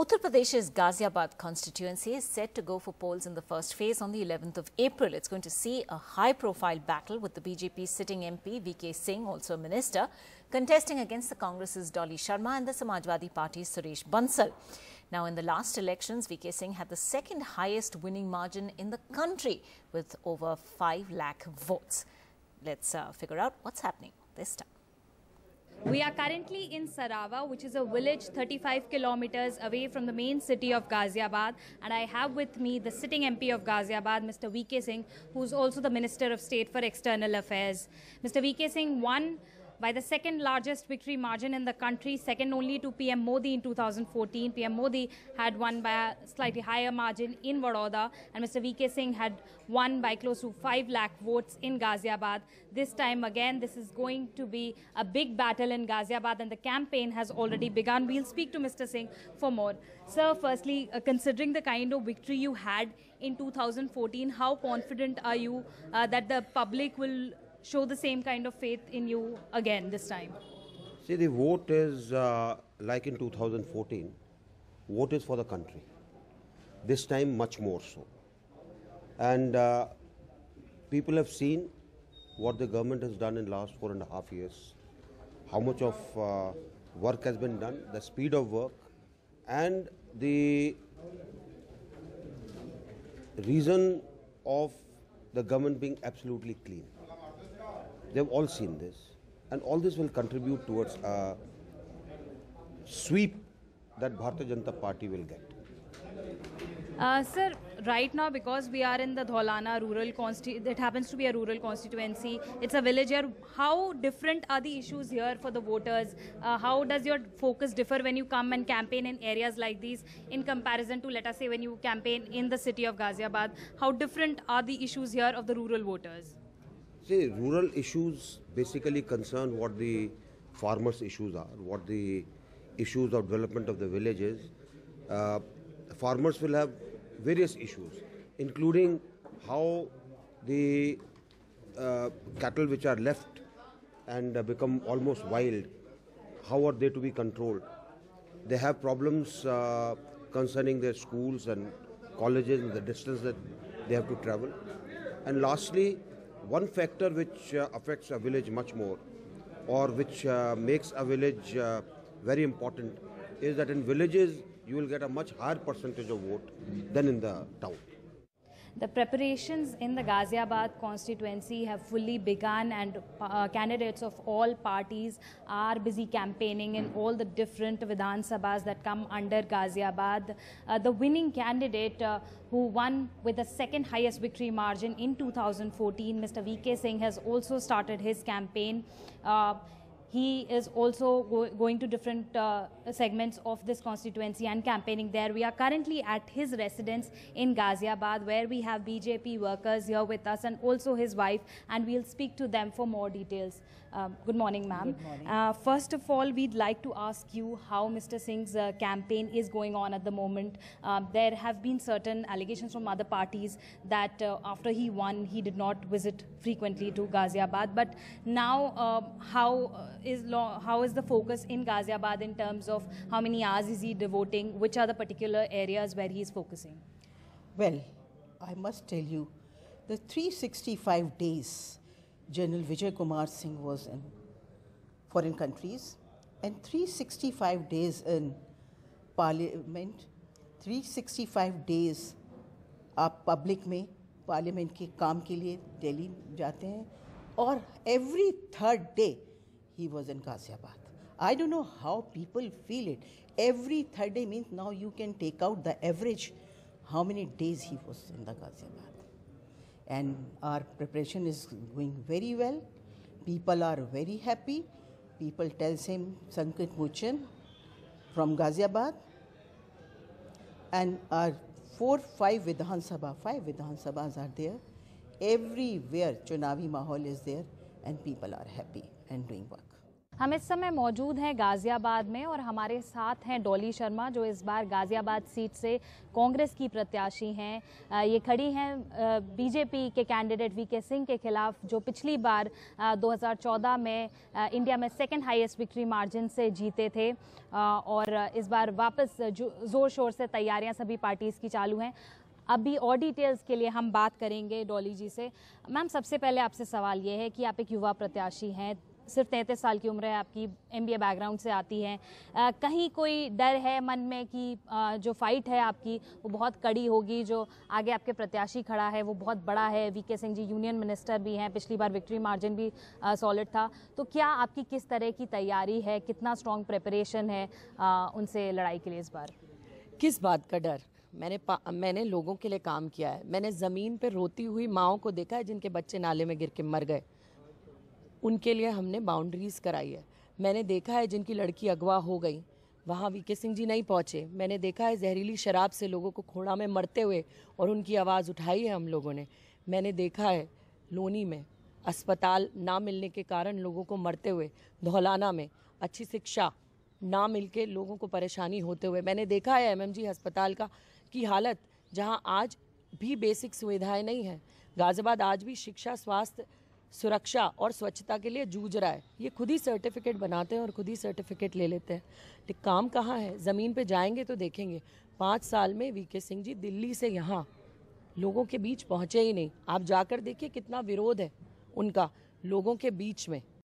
Uttar Pradesh's Ghaziabad constituency is set to go for polls in the first phase on the 11th of April. It's going to see a high-profile battle with the BJP's sitting MP VK Singh, also a minister, contesting against the Congress's Dolly Sharma and the Samajwadi Party's Suresh Bansal. Now, in the last elections, VK Singh had the second highest winning margin in the country with over 5 lakh votes. Let's figure out what's happening this time. We are currently in Sarava, which is a village 35 kilometers away from the main city of Ghaziabad, and I have with me the sitting MP of Ghaziabad, Mr. VK Singh, who's also the Minister of State for External Affairs. Mr. VK Singh won by the second largest victory margin in the country, second only to PM Modi in 2014. PM Modi had won by a slightly higher margin in Vadodara, and Mr. VK Singh had won by close to 5 lakh votes in Ghaziabad. This time again, this is going to be a big battle in Ghaziabad, and the campaign has already begun. We'll speak to Mr. Singh for more. Sir, firstly, considering the kind of victory you had in 2014, how confident are you that the public will show the same kind of faith in you again this time? See, the vote is like in 2014. Vote is for the country. This time much more so. And people have seen what the government has done in last 4.5 years. How much of work has been done, the speed of work, and the reason of the government being absolutely clean. They've all seen this, and all this will contribute towards a sweep that Bharatiya Janata Party will get. Sir, right now, because we are in the Dhaulana rural it happens to be a rural constituency, it's a village here. How different are the issues here for the voters? How does your focus differ when you come and campaign in areas like these in comparison to, let us say, when you campaign in the city of Ghaziabad? How different are the issues here of the rural voters? See, rural issues basically concern what the farmers' issues are, what the issues of development of the villages. Farmers will have various issues, including how the cattle which are left and become almost wild, how are they to be controlled. They have problems concerning their schools and colleges and the distance that they have to travel. And lastly, one factor which affects a village much more, or which makes a village very important, is that in villages you will get a much higher percentage of vote than in the town. The preparations in the Ghaziabad constituency have fully begun, and candidates of all parties are busy campaigning in all the different Vidhan Sabhas that come under Ghaziabad. The winning candidate who won with the second highest victory margin in 2014, Mr. VK Singh, has also started his campaign. He is also going to different segments of this constituency and campaigning there. We are currently at his residence in Ghaziabad, where we have BJP workers here with us and also his wife, and we'll speak to them for more details. Good morning, ma'am. Good morning. First of all, we'd like to ask you how Mr. Singh's campaign is going on at the moment. There have been certain allegations from other parties that after he won, he did not visit frequently to Ghaziabad. But now, how is the focus in Ghaziabad in terms of how many hours is he devoting? Which are the particular areas where he is focusing? Well, I must tell you, the 365 days General Vijay Kumar Singh was in foreign countries, and 365 days in Parliament, 365 days आप public में parliament के काम के लिए दिल्ली जाते हैं, और every third day he was in Ghaziabad. I don't know how people feel it. Every third day means now you can take out the average how many days he was in the Ghaziabad. And our preparation is going very well. People are very happy. People tells him Sanket Muchan from Ghaziabad. And our 5 Vidhan Sabhas are there. Everywhere Chunavi Mahol is there, and people are happy and doing work. हम इस समय मौजूद हैं गाज़ियाबाद में और हमारे साथ हैं डॉली शर्मा जो इस बार गाज़ियाबाद सीट से कांग्रेस की प्रत्याशी हैं। ये खड़ी हैं बीजेपी के कैंडिडेट वीके सिंह के खिलाफ जो पिछली बार 2014 में इंडिया में सेकंड हाईएस्ट विक्ट्री मार्जिन से जीते थे और इस बार वापस ज़ोर शोर से तैयारियां सभी पार्टीज़ की चालू हैं। अभी और डिटेल्स के लिए हम बात करेंगे डॉली जी से। मैम, सबसे पहले आपसे सवाल ये है कि आप एक युवा प्रत्याशी हैं, सिर्फ 33 साल की उम्र है आपकी, MBA बैकग्राउंड से आती है, कहीं कोई डर है मन में कि जो फाइट है आपकी वो बहुत कड़ी होगी, जो आगे आपके प्रत्याशी खड़ा है वो बहुत बड़ा है, VK Singh ji union minister भी हैं, पिछली बार विक्ट्री मार्जिन भी सॉलिड था, तो क्या आपकी किस तरह की तैयारी है, कितना स्ट्रॉन्ग प्रिपरेशन है उनसे लड़ाई के लिए इस बार? किस बात का डर? मैंने लोगों के लिए काम किया है। मैंने ज़मीन पे रोती हुई माँओं को देखा है जिनके बच्चे नाले में गिर के मर गए, उनके लिए हमने बाउंड्रीज़ कराई है। मैंने देखा है जिनकी लड़की अगवा हो गई, वहाँ वीके सिंह जी नहीं पहुँचे। मैंने देखा है जहरीली शराब से लोगों को खोड़ा में मरते हुए और उनकी आवाज़ उठाई है हम लोगों ने। मैंने देखा है लोनी में अस्पताल ना मिलने के कारण लोगों को मरते हुए, धौलाना में अच्छी शिक्षा ना मिलके लोगों को परेशानी होते हुए। मैंने देखा है MMG अस्पताल की हालत, जहाँ आज भी बेसिक सुविधाएं नहीं हैं। गाज़ियाबाद आज भी शिक्षा, स्वास्थ्य, सुरक्षा और स्वच्छता के लिए जूझ रहा है। ये खुद ही सर्टिफिकेट बनाते हैं और खुद ही सर्टिफिकेट ले लेते हैं। तो काम कहाँ है? ज़मीन पे जाएंगे तो देखेंगे। 5 साल में वीके सिंह जी दिल्ली से यहाँ लोगों के बीच पहुँचे ही नहीं। आप जाकर देखिए कितना विरोध है उनका लोगों के बीच में।